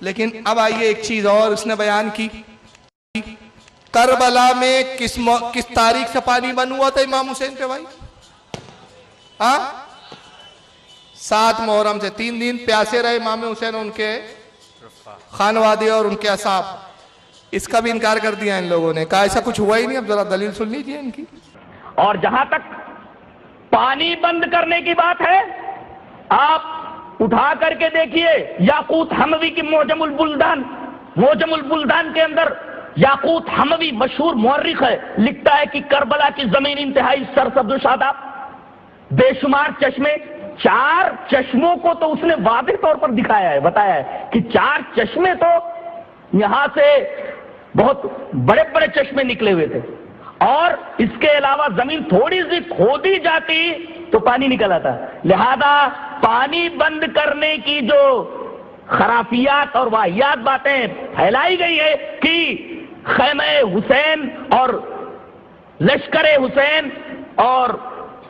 लेकिन अब आइए एक चीज और उसने बयान की, करबला में किस तारीख से पानी बंद हुआ था इमाम हुसैन पे भाई? हाँ, 7 मुहर्रम से। 3 दिन प्यासे रहे इमाम हुसैन, उनके खानवादे और उनके असाब। इसका भी इनकार कर दिया इन लोगों ने, कहा ऐसा कुछ हुआ ही नहीं। अब जरा दलील सुन लीजिए इनकी। और जहां तक पानी बंद करने की बात है, आप उठा करके देखिए याकूत हमवी की मोजमुल बुल्दान के अंदर याकूत हमवी मशहूर मुअर्रिख है, लिखता है कि करबला की जमीन इंतहाई सरसब्ज़ व शादाब, बेशुमार चश्मे, 4 चश्मों को तो उसने वाज़ेह तौर पर दिखाया है, बताया है कि 4 चश्मे तो यहां से बहुत बड़े बड़े चश्मे निकले हुए थे, और इसके अलावा जमीन थोड़ी सी खोदी जाती तो पानी निकल आता। लिहाजा पानी बंद करने की जो खराफियात और वाहियात बातें फैलाई गई है कि खैमे हुसैन और लश्कर हुसैन और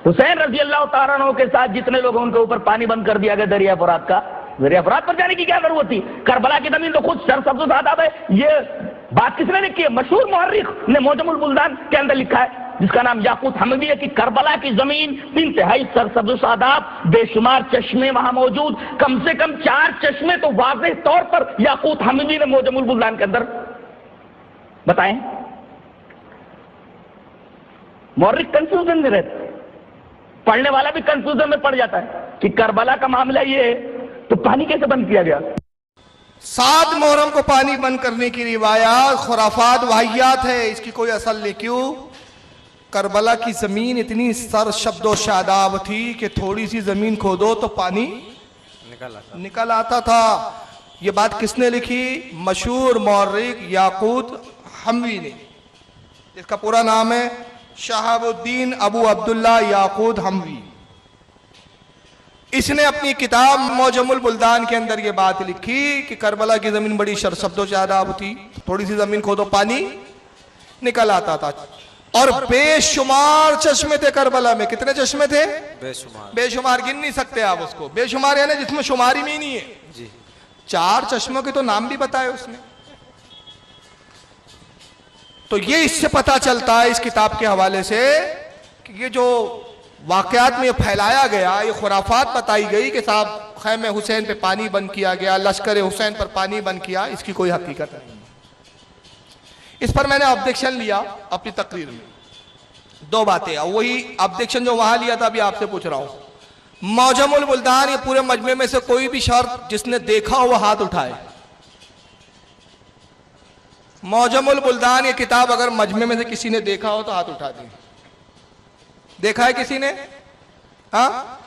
हुसैन रजी अल्लाह तआला अन्हु के साथ जितने लोग हैं उनके ऊपर पानी बंद कर दिया गया दरिया फुरात का, दरिया फुरात पर जाने की क्या जरूरत थी? करबला की जमीन तो खुद सरसब्ज़ आदाब है। ये बात किसने लिखी है? मशहूर मुअर्रिख ने मोजमुल बुल्दान के अंदर लिखा है, जिसका नाम याकूत हमवी है, कि करबला की जमीन इंतहाई सरसब्ज़ आदाब, बेशुमार चश्मे वहां मौजूद, कम से कम 4 चश्मे तो वाज़ेह तौर पर याकूत हमवी ने मोजमुल बुल्दान के अंदर बताएं। मुअर्रिख कंफ्यूजन में रहता है, पढ़ने वाला भी कंफ्यूजन में पड़ जाता है कि करबला का मामला ये है तो पानी कैसे बंद किया गया? 7 मुहर्रम को पानी बंद करने की रिवायात खुराफात वाहियात है, इसकी कोई असल नहीं। क्यों? करबला की जमीन इतनी सरशब्दो शादाब थी कि थोड़ी सी जमीन खोदो तो पानी निकल आता था। यह बात किसने लिखी? मशहूर मुअर्रिख याकूत हमवी ने, इसका पूरा नाम है शहाबुद्दीन अबू अब्दुल्ला याकूत हमवी। इसने अपनी किताब मोजमुल बुल्दान के अंदर यह बात लिखी कि करबला की जमीन बड़ी शर्शब्दो शादाब थी, थोड़ी सी जमीन खोदो पानी निकल आता था, और बेशुमार चश्मे थे करबला में। कितने चश्मे थे? बेशुमार गिन नहीं सकते आप उसको। बेशुमार यानी जिसमें शुमारी में ही नहीं है जी। 4 चश्मों के तो नाम भी बताए उसने। तो ये इससे पता चलता है इस किताब के हवाले से कि ये जो वाकयात में फैलाया गया, ये खुराफात बताई गई कि साहब खैमे हुसैन पे पानी बंद किया गया, लश्कर हुसैन पर पानी बंद किया, इसकी कोई हकीकत नहीं। इस पर मैंने ऑब्जेक्शन लिया अपनी तकरीर में। 2 बातें, वही ऑब्जेक्शन जो वहां लिया था अभी आपसे पूछ रहा हूं। मौजमुल बुल्दान, ये पूरे मजमे में से कोई भी शर्त जिसने देखा हो वह हाथ उठाए। मौजमुल बुल्दान ये किताब अगर मजमे में से किसी ने देखा हो तो हाथ उठा दें। देखा है किसी ने? हाँ,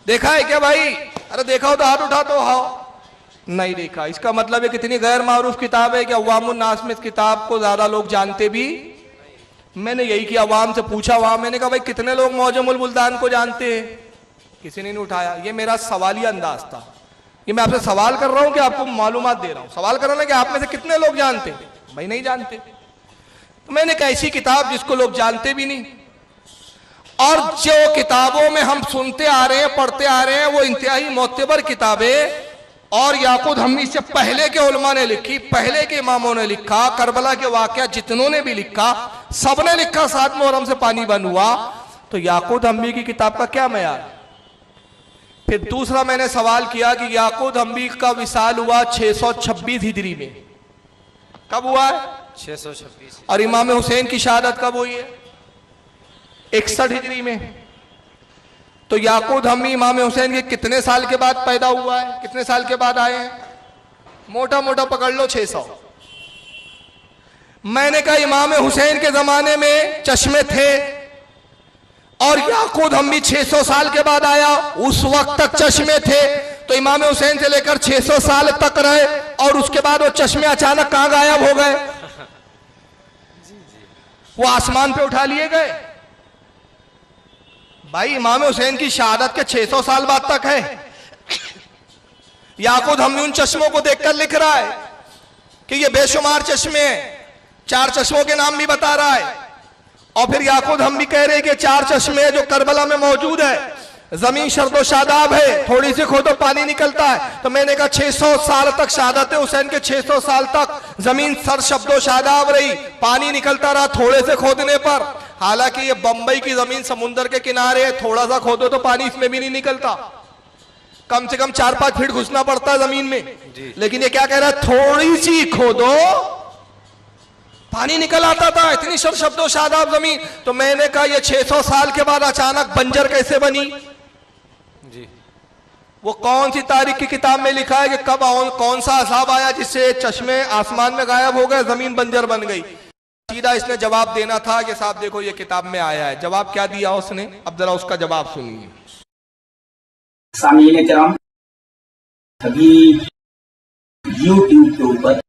देखा है क्या भाई? अरे देखा हो तो हाथ उठा दो। हाँ, नहीं देखा। इसका मतलब है कितनी गैर मारूफ किताब है कि अवामुन नास में इस किताब को ज्यादा लोग जानते भी। मैंने यही किया, अवाम से पूछा वहां, मैंने कहा भाई कितने लोग मौजमुल बुल्दान को जानते हैं? किसी ने नहीं उठाया। ये मेरा सवालिया अंदाज था। ये मैं आपसे सवाल कर रहा हूं कि आपको मालूमात दे रहा हूं। सवाल कर रहा हूं कि आप में से कितने लोग जानते? भाई नहीं जानते। तो मैंने कहा ऐसी किताब जिसको लोग जानते भी नहीं, और जो किताबों में हम सुनते आ रहे हैं, पढ़ते आ रहे हैं, वो इंतहाई मोतबर किताबें, और याकूत हमवी से पहले के उलमा ने लिखी, पहले के इमामों ने लिखा, करबला के वाकया जितनों ने भी लिखा, सबने लिखा 7 मुहर्रम से पानी बंद हुआ। तो याकूत हमवी की किताब का क्या मयार? फिर दूसरा मैंने सवाल किया कि याकूत हमवी का विसाल हुआ 626 हिजरी में। कब हुआ है? 626। और इमाम हुसैन की शहादत कब हुई है? 61 हिजरी में। तो याकूत हमवी इमाम हुसैन के कितने साल के बाद पैदा हुआ है? कितने साल के बाद आए हैं? मोटा मोटा पकड़ लो 600। मैंने कहा इमाम हुसैन के जमाने में चश्मे थे और याकूत हमवी 600 साल के बाद आया, उस वक्त तक चश्मे थे। तो इमाम हुसैन से लेकर 600 साल तक रहे और उसके बाद वो चश्मे अचानक कहां गायब हो गए? वो आसमान पे उठा लिए गए। भाई इमाम हुसैन की शहादत के 600 साल बाद तक है। याकूत हमवी उन चश्मों को देखकर लिख रहा है कि ये बेशुमार चश्मे हैं। 4 चश्मों के नाम भी बता रहा है, और फिर याकूत हमवी कह रहे हैं कि 4 चश्मे जो करबला में मौजूद है जमीन शर्दो शादाब है, थोड़ी सी खोदो पानी निकलता है। तो मैंने कहा 600 साल तक शहादत हुसैन के 600 साल तक जमीन सर शब्दो शादाब रही, पानी निकलता रहा थोड़े से खोदने पर। हालांकि ये बंबई की जमीन समुद्र के किनारे है, थोड़ा सा खोदो तो पानी इसमें भी नहीं निकलता, कम से कम 4-5 फीट घुसना पड़ता है जमीन में। लेकिन ये क्या कह रहा है, थोड़ी सी खोदो पानी निकल आता था, इतनी सर शब्दो शादाब जमीन। तो मैंने कहा ये 600 साल के बाद अचानक बंजर कैसे बनी जी? वो कौन सी तारीख की किताब में लिखा है कि कब कौन सा अजाब आया जिससे चश्मे आसमान में गायब हो गए, जमीन बंजर बन गई? सीधा इसने जवाब देना था कि साहब देखो ये किताब में आया है। जवाब क्या दिया उसने, अब जरा उसका जवाब सुनिए। सामीन किराम, अभी यूट्यूब के ऊपर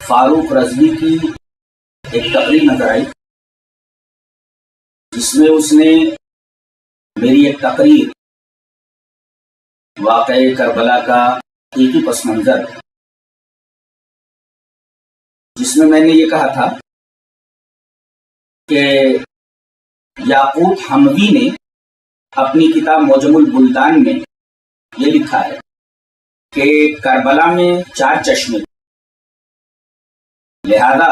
फारूक रजवी की एक तकरीर नजर आई, जिसमें उसने मेरी एक तकरीर वाक़ई करबला का एक ही पस मंजर, जिसमें मैंने ये कहा था कि याकूत हमवी ने अपनी किताब मौजमुल बुल्दान में ये लिखा है कि करबला में 4 चश्मे, लिहाजा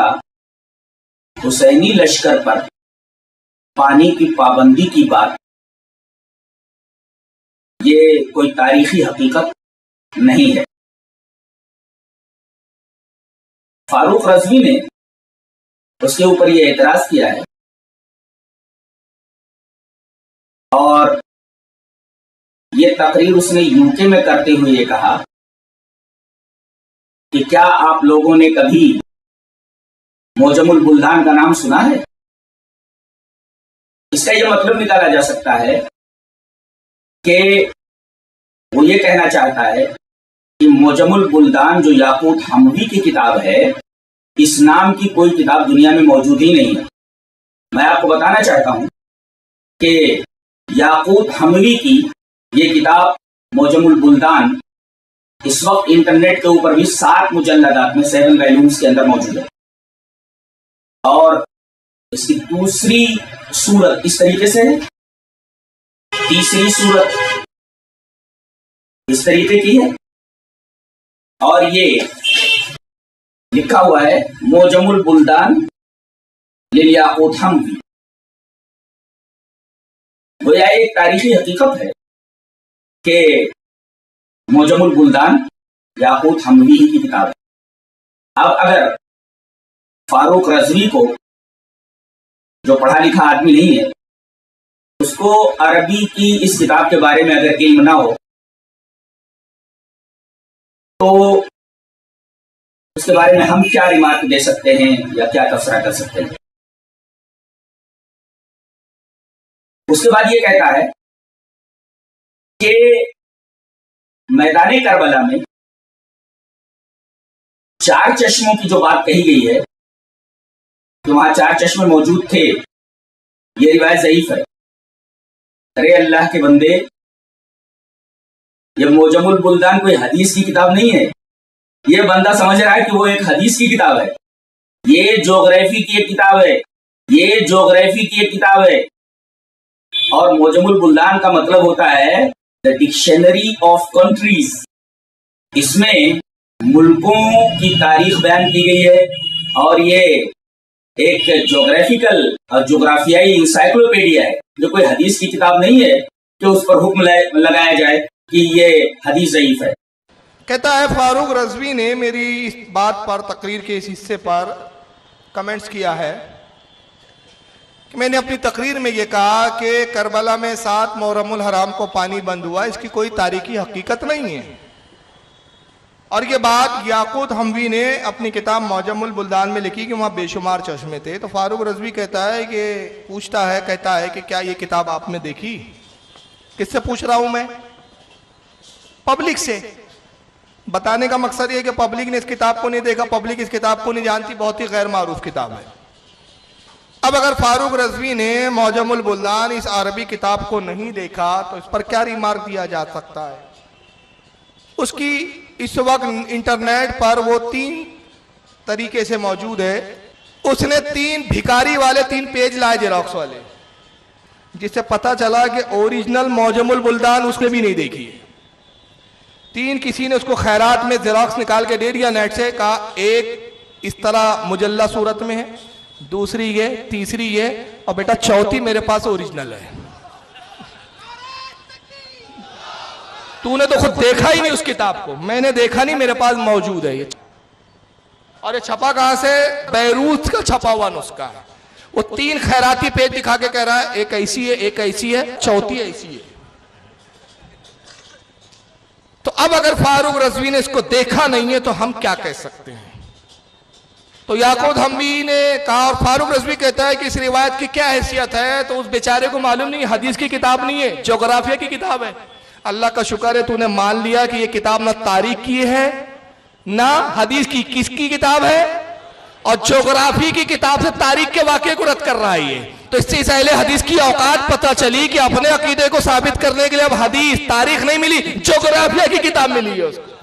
हुसैनी लश्कर पर पानी की पाबंदी की बात ये कोई तारीखी हकीकत नहीं है। फारूक रजवी ने उसके ऊपर यह एतराज किया है और ये तकरीर उसने यूके में करते हुए ये कहा कि क्या आप लोगों ने कभी मौजमुल बुल्दान का नाम सुना है? इसका यह मतलब निकाला जा सकता है कि वो ये कहना चाहता है कि मौजमुल बुल्दान जो याकूत हमवी की किताब है, इस नाम की कोई किताब दुनिया में मौजूद ही नहीं है। मैं आपको बताना चाहता हूं कि याकूत हमवी की ये किताब मौजमुल बुल्दान इस वक्त इंटरनेट के ऊपर भी 7 मुजल्लदात में 7 वॉल्यूम्स के अंदर मौजूद है और इसकी दूसरी सूरत इस तरीके से है, तीसरी सूरत इस तरीके की है और ये लिखा हुआ है मौजमुल बुल्दान लिल याकूत हमवी। गोया एक तारीखी हकीकत है कि मौजमुल बुल्दान याकूत हमवी की किताब है। अब अगर फारूक रजवी को, जो पढ़ा लिखा आदमी नहीं है, उसको अरबी की इस किताब के बारे में अगर इल्म ना हो तो उसके बारे में हम क्या रिमार्क दे सकते हैं या क्या तबसरा कर सकते हैं? उसके बाद ये कहता है कि मैदान करबला में 4 चश्मों की जो बात कही गई है कि वहां 4 चश्मे मौजूद थे, ये रिवायत ज़ईफ है। अरे अल्लाह के बंदे, ये मौजमुल बुल्दान कोई हदीस की किताब नहीं है। ये बंदा समझ रहा है कि वो एक हदीस की किताब है। ये ज्योग्राफी की एक किताब है, ये ज्योग्राफी की एक किताब है। और मौजमुल बुल्दान का मतलब होता है द डिक्शनरी ऑफ कंट्रीज। इसमें मुल्कों की तारीख बयान की गई है और ये एक ज्योग्राफिकल और ज्योग्राफियाई इंसाइक्लोपीडिया है, जो कोई हदीस की किताब नहीं है कि उस पर हुक्म लगाया जाए कि ये हदीस ज़ईफ है। कहता है फारूक रजवी ने मेरी इस बात पर, तकरीर के इस हिस्से पर कमेंट्स किया है कि मैंने अपनी तकरीर में ये कहा कि करबला में 7 मुहर्रमुल हराम को पानी बंद हुआ, इसकी कोई तारीखी हकीकत नहीं है। और ये बात याकूत हमवी ने अपनी किताब मौजमुल बुल्दान में लिखी कि वहाँ बेशुमार चश्मे थे। तो फारूक रजवी कहता है कि पूछता है, कहता है कि क्या ये किताब आपने देखी? किससे पूछ रहा हूँ मैं? पब्लिक से। बताने का मकसद ये कि पब्लिक ने इस किताब को नहीं देखा, पब्लिक इस किताब को नहीं जानती, बहुत ही गैर मारूफ किताब है। अब अगर फारूक रजवी ने मौजमुल बुल्दान इस अरबी किताब को नहीं देखा तो इस पर क्या रिमार्क दिया जा सकता है? उसकी इस वक्त इंटरनेट पर वो 3 तरीके से मौजूद है। उसने 3 भिखारी वाले 3 पेज लाए जेरॉक्स वाले, जिससे पता चला कि ओरिजिनल मौजमुल बुल्दान उसने भी नहीं देखी है। 3 किसी ने उसको खैरात में जेरॉक्स निकाल के दे दिया नेट से, कहा एक इस तरह मुजल्ला सूरत में है, दूसरी ये, तीसरी ये, और बेटा चौथी मेरे पास ओरिजिनल है। तूने तो खुद देखा ही नहीं उस किताब को। मैंने देखा नहीं, मेरे पास मौजूद है ये। और ये छपा कहां से? बैरूत का छपा हुआ नुस्खा है। वो 3 खैराती पेज दिखा के कह रहा है एक ऐसी है, एक ऐसी है, चौथी ऐसी है। तो अब अगर फारूक रज़वी ने इसको देखा नहीं है तो हम क्या कह सकते हैं? तो याकूब हम्वी ने कहा, और फारूक रज़वी कहता है कि इस रिवायत की क्या हैसियत है, तो उस बेचारे को मालूम नहीं, हदीस की किताब नहीं है, जोग्राफिया की किताब है। अल्लाह का शुक्र है तूने मान लिया कि ये किताब ना तारीख की है ना हदीस की, किसकी किताब है? और ज्योग्राफी की किताब से तारीख के वाक़े को रद्द कर रहा है ये। तो इससे पहले हदीस की औकात पता चली कि अपने अकीदे को साबित करने के लिए अब हदीस तारीख नहीं मिली, ज्योग्राफिया की किताब मिली है उसको।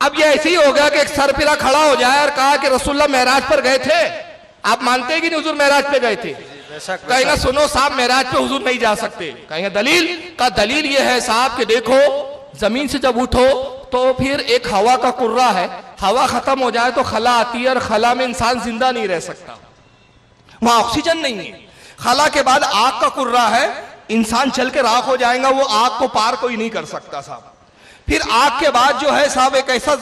अब ये ऐसे ही हो गया कि एक सरपिरा खड़ा हो जाए और कहा कि रसूलुल्लाह मेराज पर गए थे। आप मानते हैं कि नहीं हुजूर मेराज पे गए थे? कहेंगे सुनो साहब, मेराज पे हुजूर नहीं जा सकते। कहेंगे दलील? का दलील ये है साहब कि देखो जमीन से जब उठो तो फिर एक हवा का कुर्रा है, हवा खत्म हो जाए तो खला आती है, और खला में इंसान जिंदा नहीं रह सकता, वहां ऑक्सीजन नहीं है। खला के बाद आग का कुर्रा है, इंसान चल के राख हो जाएगा, वो आग को पार कोई नहीं कर सकता साहब। फिर आग के बाद जो है साहब एक ऐसा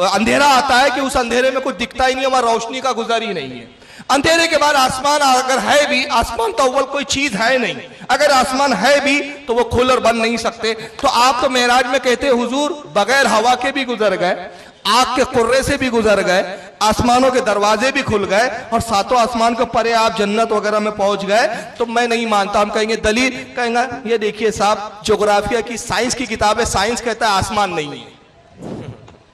अंधेरा आता है कि उस अंधेरे में कुछ दिखता ही नहीं, वहां रोशनी का गुजर ही नहीं है। अंधेरे के बाद आसमान अगर है भी, आसमान तो अव्वल कोई चीज है नहीं, अगर आसमान है भी तो वो खुल और बंद नहीं सकते। तो आप तो मेराज में कहते हुजूर बगैर हवा के भी गुजर गए, आग के कुर्रे से भी गुजर गए, आसमानों के दरवाजे भी खुल गए, और सातों आसमान के परे आप जन्नत वगैरह में पहुंच गए। तो मैं नहीं मानता। हम कहेंगे दलील? कहेंगे ये देखिए साहब, ज्योग्राफिया की साइंस की किताब है, साइंस कहता है आसमान नहीं है,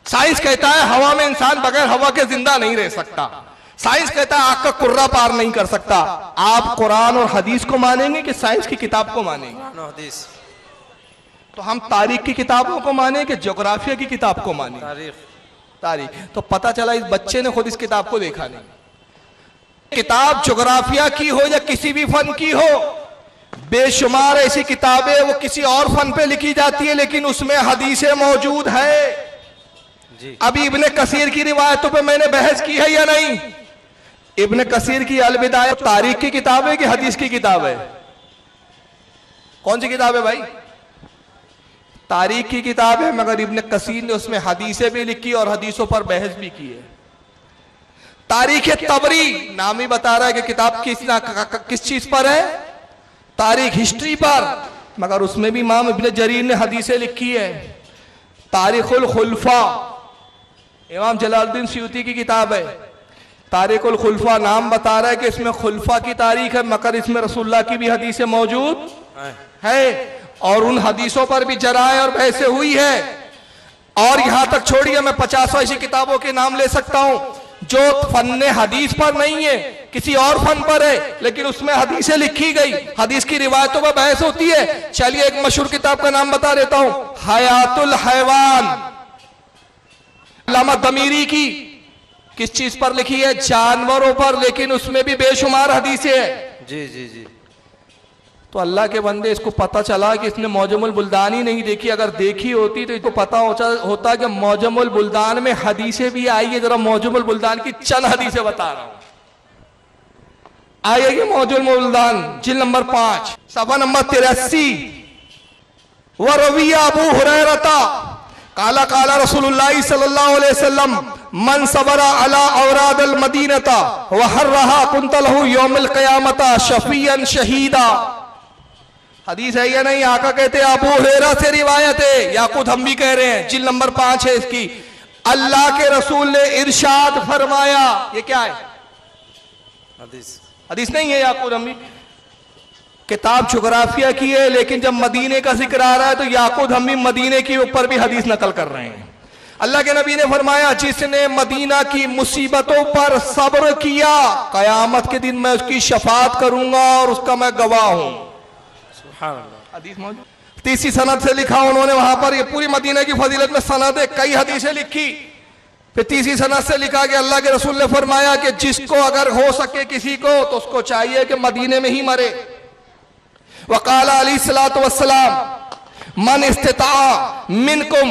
साइंस कहता है हवा में इंसान बगैर हवा के जिंदा नहीं रह सकता, साइंस कहता है आग का कुर्रा पार नहीं कर सकता। आप कुरान और हदीस को मानेंगे कि साइंस की किताब को मानेंगे? तो हम तारीख की किताबों को माने कि ज्योग्राफिया की किताब को माने? तारीख। तो पता चला इस बच्चे ने खुद इस किताब को देखा नहीं। किताब ज्योग्राफिया की हो या किसी भी फन की हो, बेशुमार ऐसी किताबें वो किसी और फन पे लिखी जाती है, लेकिन उसमें हदीसें मौजूद है। अभी इब्ने कसीर की रिवायतों पे मैंने बहस की है या नहीं? इब्ने कसीर की अल-बिदाया तारीख की किताब है कि हदीस की किताब है? कौन सी किताब है भाई? तारीख की किताब है, मगर इब्ने कसीर ने उसमें हदीसें भी लिखी और हदीसों पर बहस भी की है। तारीख तबरी नाम ही बता रहा है कि किताब किस चीज पर है? तारीख, हिस्ट्री पर, मगर उसमें भी इमाम इब्ने जरीर ने हदीसें लिखी है। तारीखुल खुलफा इमाम जलालुद्दीन सयूती की किताब है। तारीखुल खुलफा नाम बता रहा है कि इसमें खुलफा की तारीख है, मगर इसमें रसूलुल्लाह की भी हदीसें मौजूद है, और उन हदीसों पर भी जराए और बहसें हुई है। और यहां तक छोड़िए, मैं 50 ऐसी किताबों के नाम ले सकता हूं जो फन्ने हदीस पर नहीं है, किसी और फन पर है, लेकिन उसमें हदीसें लिखी गई, हदीस की रिवायतों पर बहस होती है। चलिए एक मशहूर किताब का नाम बता देता हूं, हयातुल हैवान, अल्लामा दमीरी की। किस चीज पर लिखी है? जानवरों पर, लेकिन उसमें भी बेशुमार हदीसें हैं। जी जी जी। तो अल्लाह के बंदे, इसको पता चला कि इसने मौजमुल बुल्दान ही नहीं देखी। अगर देखी होती तो इसको पता होता कि मौजमुल बुल्दान में हदीसें भी आई है। जरा मौजमुल बुल्दान की चंद हदीसें बता रहा हूं। आइए मौजमुल बुल्दान जिल्द नंबर 5 सफा नंबर 83। व रविया अबू हुरैरा काला काला रसूलुल्लाह सल्लल्लाहु अलैहि वसल्लम मन सबरा अला औरादल मदीनता व हर्रहा कुंत लहू यौमिल क़यामता शफीयन शहीदा। हदीस है या नहीं? आका कहते हैं, अबू हुरैरा से रिवायत है, याकूब हम भी कह रहे हैं, जिल्द नंबर 5 है इसकी। अल्लाह के रसूल ने इरशाद फरमाया। ये क्या है? हदीस। हदीस नहीं है, याकूब हम भी किताब ज्योग्राफिया की है, लेकिन जब मदीने का जिक्र आ रहा है तो याकूब हम भी मदीने के ऊपर भी हदीस नकल कर रहे हैं। अल्लाह के नबी ने फरमाया, जिसने मदीना की मुसीबतों पर सब्र किया, कयामत के दिन मैं उसकी शफाअत करूंगा और उसका मैं गवाह हूं। हदीस मौजूद। तीसरी सनद से लिखा उन्होंने वहां पर, ये पूरी मदीना की फजीलत में सनद है, कई हदीसें लिखी। फिर तीसरी सनद से लिखा कि अल्लाह के रसूल ने फरमाया कि जिसको अगर हो सके किसी को, तो उसको चाहिए कि मदीने में ही मरे। वकाला अलैहिस्सलातु वस्सलाम मन इस्तिता मिनकुम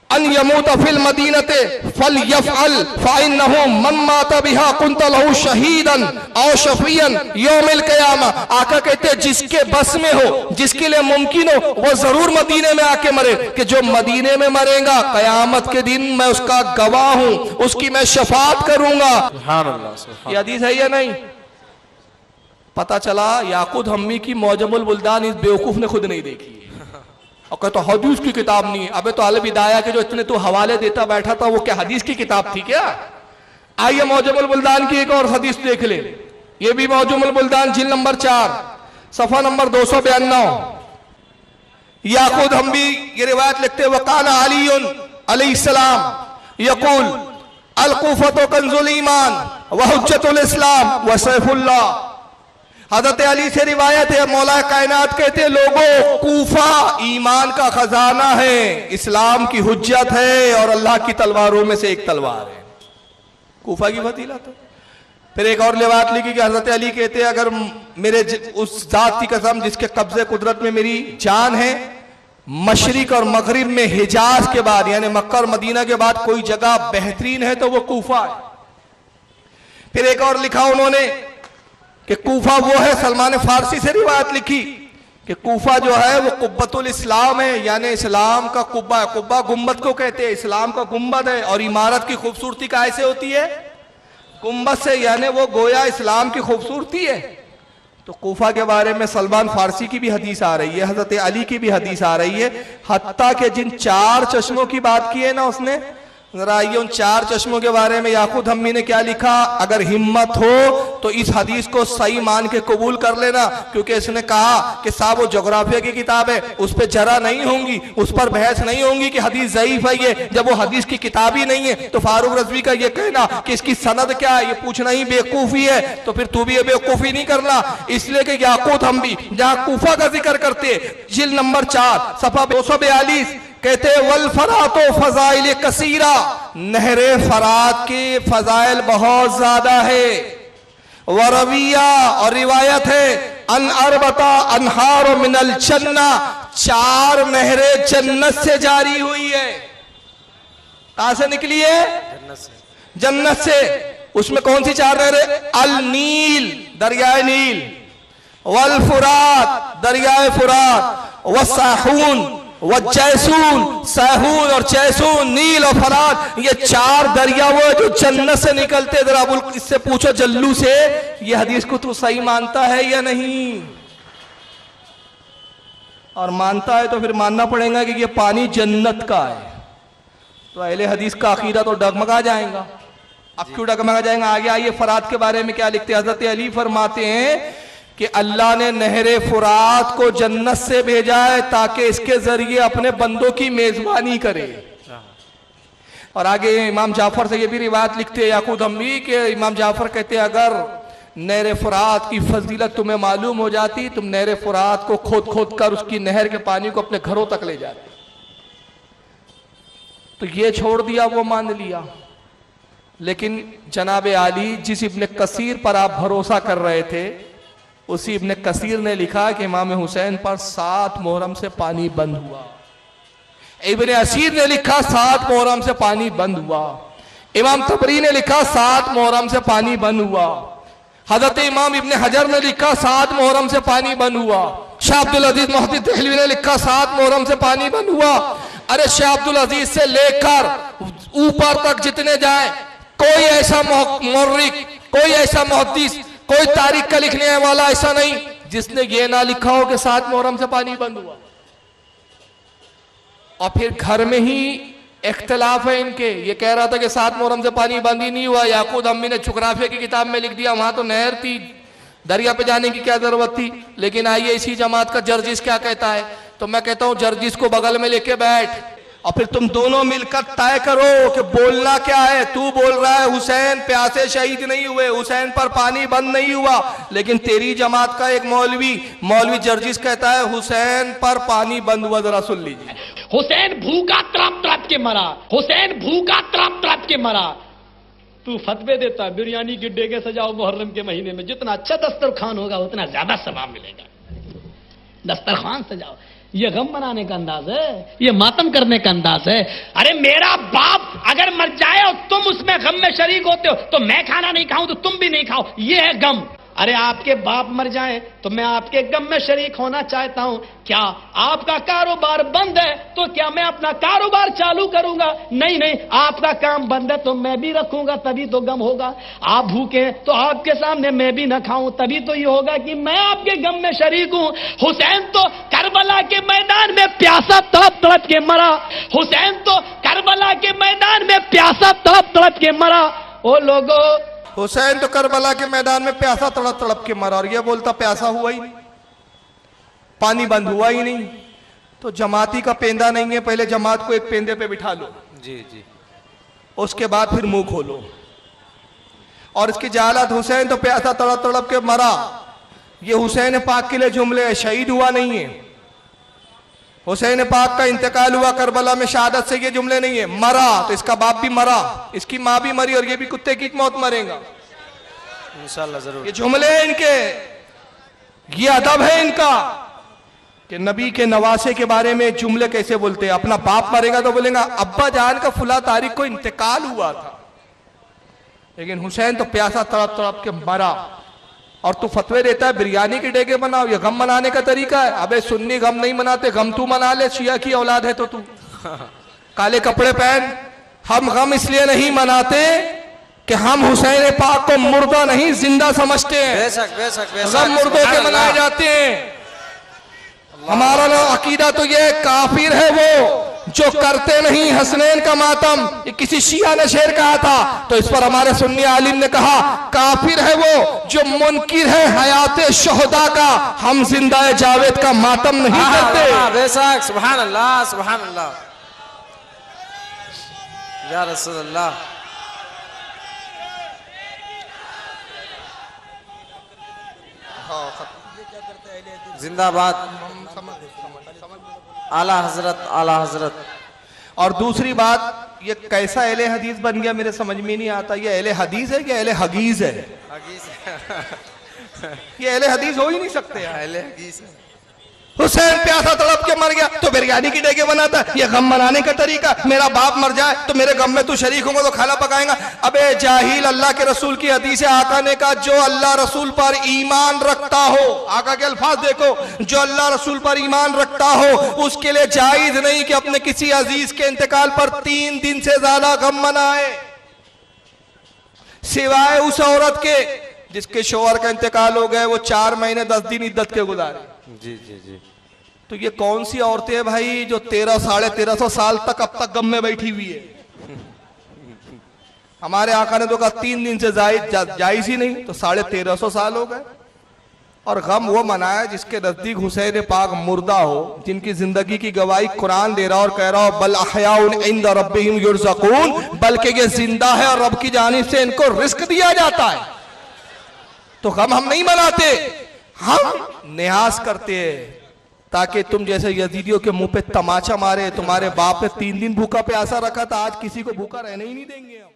अन यमूत फिल मदीनते फल यफअल फइन्नहु मन माता बिहा कुंत लहु शहीदन औ शफियन यौमिल क़यामा। आका कहते जिसके बस में हो, जिसके लिए मुमकिन हो, वो जरूर मदीने में आके मरे, कि जो मदीने में मरेगा कयामत के दिन मैं उसका गवाह हूं, उसकी मैं शफाअत करूंगा। सुभान अल्लाह। ये हदीस है या नहीं? पता चला याकूत हम्मी की मौजमुल बुल्दान इस बेवकूफ ने खुद नहीं देखी और कहता तो हदीस की किताब नहीं। अबे तो अल बिदाया के जो इतने तू हवाले देता बैठा था वो क्या हदीस की किताब थी क्या? आइए मौजमुल बुल्दान की एक और हदीस देख ले। ये भी मौजमुल बुल्दान जिल्द नंबर 4 सफा नंबर 292। याकूत हम्मी ये रिवायत लिखते वकाना अलीयुन अलैहिस्सलाम यकूल अल कूफतु कंजुल ईमान व हुज्जतुल इस्लाम व सैफुल्लाह। हजरत अली से रिवायत है, मौला कायनात कहते लोगों कूफा ईमान का खजाना है, इस्लाम की हुज्जत है और अल्लाह की तलवारों में से एक तलवार है। कूफा की फजीलत है। फिर एक और रिवायत लिखी कि हजरत अली कहते अगर मेरे उस जात की कसम जिसके कब्जे कुदरत में मेरी जान है, मशरिक और मगरिब में हिजाज के बाद यानी मक्का और मदीना के बाद कोई जगह बेहतरीन है तो वो कूफा है। फिर एक और लिखा उन्होंने कि कूफा वो है, सलमान फारसी से रिवायत लिखी कि कूफा जो है वो कुब्बतुल इस्लाम है, यानी इस्लाम का कुब्बा है। कुब्बा गुम्बद को कहते हैं, इस्लाम का गुम्बद है। और इमारत की खूबसूरती कैसे होती है? गुम्बद से, यानी वो गोया इस्लाम की खूबसूरती है। तो कूफा के बारे में सलमान फारसी की भी हदीस आ रही है, हजरत अली की भी हदीस आ रही है। हत्ता के जिन 4 चश्मों की बात की है ना उसने, जरा आइए उन 4 चश्मों के बारे में याकूत हम्मी ने क्या लिखा। अगर हिम्मत हो तो इस हदीस को सही मान के कबूल कर लेना, क्योंकि इसने कहा कि साहब वो जोग्राफिया की किताब है, उस पर जरा नहीं होंगी, उस पर बहस नहीं होंगी कि हदीस ज़ईफ है। ये जब वो हदीस की किताब ही नहीं है तो फारूक रज़वी का ये कहना कि इसकी सनद क्या है ये पूछना ही बेवकूफ़ी है। तो फिर तू भी ये बेवकूफ़ी नहीं करना। इसलिए कि याकूत हम्मी जहाँ कूफा का जिक्र करते जिल्द नंबर 4 सफा 242 कहते वल फरातो फजाइल कसीरा, नहरे फरात के फजाइल बहुत ज्यादा है। वरविया और रिवायत है अन अरबता अनहार मिनल जन्ना, 4 नहरे जन्नत से जारी हुई है। कहां से निकली है? जन्नत से। उसमें कौन सी 4 नहरें? अल नील दरियाए नील, वल फुरात दरियाए फुरात, व साहून व जैसून, साहून और जैसून, नील और फरात, ये 4 दरिया वो जो जन्नत से निकलते। जरा इससे पूछो जल्लू से, ये हदीस को तू सही मानता है या नहीं? और मानता है तो फिर मानना पड़ेगा कि ये पानी जन्नत का है। तो अहले हदीस का अकीदा तो डगमगा जाएगा। अब क्यों डगमगा जाएगा? आगे आइए फरात के बारे में क्या लिखते हैं। हजरत अली फरमाते हैं कि अल्लाह ने नहरे फुरात को जन्नत से भेजा है ताकि इसके जरिए अपने बंदों की मेजबानी करे। और आगे इमाम जाफर से ये भी रिवायत लिखते हैं याकूत हम्मी के इमाम जाफर कहते हैं अगर नहरे फुरात की फजीलत तुम्हें मालूम हो जाती तुम नहरे फुरात को खोद खोद कर उसकी नहर के पानी को अपने घरों तक ले जाते। तो ये छोड़ दिया, वो मान लिया। लेकिन जनाब आली जिस इब्ने कसीर पर आप भरोसा कर रहे थे, उसी इब्ने कसीर ने लिखा कि इमाम हुसैन पर 7 मुहर्रम से पानी बंद हुआ। इब्ने असीर ने लिखा 7 मुहर्रम से पानी बंद हुआ। इमाम तबरी ने लिखा 7 मुहर्रम से पानी बंद हुआ। हजरत इमाम इब्ने हजर ने लिखा 7 मुहर्रम से पानी बंद हुआ। शाह अब्दुल अजीज मुहद्दिस देहलवी ने लिखा 7 मुहर्रम से पानी बंद हुआ। अरे शाह अब्दुल अजीज से लेकर ऊपर तक जितने जाए, कोई ऐसा मुर्रिख, कोई ऐसा मुहद्दिस, कोई तारीख का लिखने वाला ऐसा नहीं जिसने ये ना लिखा हो कि 7 मुहर्रम से पानी बंद हुआ। और फिर घर में ही इख्तिलाफ है इनके। ये कह रहा था कि 7 मुहर्रम से पानी बंद ही नहीं हुआ। याकूत हम्मी ने जोग्राफिया की किताब में लिख दिया वहां तो नहर थी, दरिया पे जाने की क्या जरूरत थी। लेकिन आइए इसी जमात का जर्जिस क्या कहता है। तो मैं कहता हूं जर्जिस को बगल में लेके बैठ और फिर तुम दोनों मिलकर तय करो कि बोलना क्या है। तू बोल रहा है हुसैन प्यासे शहीद नहीं हुए, हुसैन पर पानी बंद नहीं हुआ, लेकिन तेरी जमात का एक मौलवी जर्जिस कहता है हुसैन पर पानी बंद हुआ। जरा सुन लीजिए। हुसैन भूखा तड़प तड़प के मरा, हुसैन भूखा तड़प तड़प के मरा। तू फतवे देता बिरयानी की डेगे सजाओ मुहर्रम के महीने में, जितना अच्छा दस्तरखान होगा उतना ज्यादा सवाब मिलेगा। दस्तरखान सजाओ। ये गम मनाने का अंदाज है, ये मातम करने का अंदाज है। अरे मेरा बाप अगर मर जाए और तुम उसमें गम में शरीक होते हो तो मैं खाना नहीं खाऊं तो तुम भी नहीं खाओ, ये है गम। अरे आपके बाप मर जाए तो मैं आपके गम में शरीक होना चाहता हूं। क्या आपका कारोबार बंद है तो क्या मैं अपना कारोबार चालू करूंगा? नहीं नहीं, आपका काम बंद है तो मैं भी रखूंगा, तभी तो गम होगा। आप भूखे हैं तो आपके सामने मैं भी ना खाऊं, तभी तो ये होगा कि मैं आपके गम में शरीक हूं। हुसैन तो करबला के मैदान में प्यासा तड़प तड़प के मरा। हुसैन तो करबला के मैदान में प्यासा तड़प तड़प के मरा। ओ लोगों, हुसैन तो करबला के मैदान में प्यासा तड़प तड़प के मरा, और ये बोलता प्यासा हुआ ही नहीं, पानी बंद हुआ ही नहीं। तो जमाती का पेंदा नहीं है, पहले जमात को एक पेंदे पे बिठा लो, जी जी, उसके बाद फिर मुंह खोलो। और इसकी जालत, हुसैन तो प्यासा तड़प तड़प के मरा, ये हुसैन पाक के लिए जुमले है, शहीद हुआ नहीं है। हुसैन पाक का इंतकाल हुआ करबला में शहादत से, ये जुमले नहीं है। मरा तो इसका बाप भी मरा, इसकी माँ भी मरी, और ये भी कुत्ते की मौत मरेगा। इंशाल्लाह जरूर। ये जुमले हैं इनके, ये अदब है इनका कि नबी के नवासे के बारे में जुमले कैसे बोलते हैं। अपना बाप मरेगा तो बोलेगा अब्बा जान का फुला तारीख को इंतकाल हुआ था, लेकिन हुसैन तो प्यासा तड़प तड़प के मरा। और तू फतवे देता है बिरयानी के डेगे बनाओ, ये गम मनाने का तरीका है? अबे सुन्नी गम नहीं मनाते, गम तू मना ले, शिया की औलाद है तो तू काले कपड़े पहन। हम गम इसलिए नहीं मनाते कि हम हुसैन पाक को मुर्दा नहीं जिंदा समझते हैं। बेशक बेशक बेशक, गम मुर्दों के मनाए जाते हैं। हमारा ना अकीदा तो ये काफिर है वो जो करते नहीं हसनैन का मातम। ये किसी शिया ने शेर कहा था, तो इस पर हमारे सुन्नी आलिम ने कहा काफिर है वो जो मुनकिर है हयात शोहदा का, हम जिंदा जावेद का मातम नहीं करते। बेशक, सुभान अल्लाह सुभान अल्लाह, या रसूल अल्लाह। जिंदाबाद आला हजरत, आला हजरत। और दूसरी बात, ये कैसा अहले हदीस बन गया मेरे समझ में नहीं आता। ये अहले हदीस है कि अहले हगीज है? ये अहले हदीस हो ही नहीं सकते यार। हुसैन प्यासा तड़प के मर गया तो बिरयानी की डेगे बनाता है, ये गम मनाने का तरीका। मेरा बाप मर जाए तो मेरे गम में तू शरीक होगा तो खाना पकाएगा। अबे जाहिल, अल्लाह के रसूल की हदीस है, आका ने कहा जो अल्लाह रसूल पर ईमान रखता हो, आका के अल्फाज देखो, जो अल्लाह रसूल पर ईमान रखता हो उसके लिए जायज नहीं कि अपने किसी अजीज के इंतकाल पर 3 दिन से ज्यादा गम मनाए, सिवाय उस औरत के जिसके शौहर का इंतकाल हो गए, वो 4 महीने 10 दिन इद्दत के गुजारे। जी जी जी। तो ये कौन सी औरतें हैं भाई जो 1300 साढ़े 1300 साल तक अब तक गम में बैठी हुई है? हमारे आका ने तो कहा 3 दिन से जायज ही नहीं, तो 1350 साल हो गए। और गम वो मनाया जिसके नजदीक हुसैन पाक मुर्दा हो, जिनकी जिंदगी की गवाही कुरान दे रहा और कह रहा हो बल अहयाउन इंद रब्बिहिम युरज़क़ून, बल्कि ये जिंदा है और रब की जानिब से इनको रिस्क दिया जाता है। तो गम हम नहीं मनाते, हम न्यास करते हैं ताकि तुम जैसे यजीदियों के मुंह पे तमाचा मारे। तुम्हारे बाप ने 3 दिन भूखा प्यासा रखा था, आज किसी को भूखा रहने ही नहीं देंगे हम।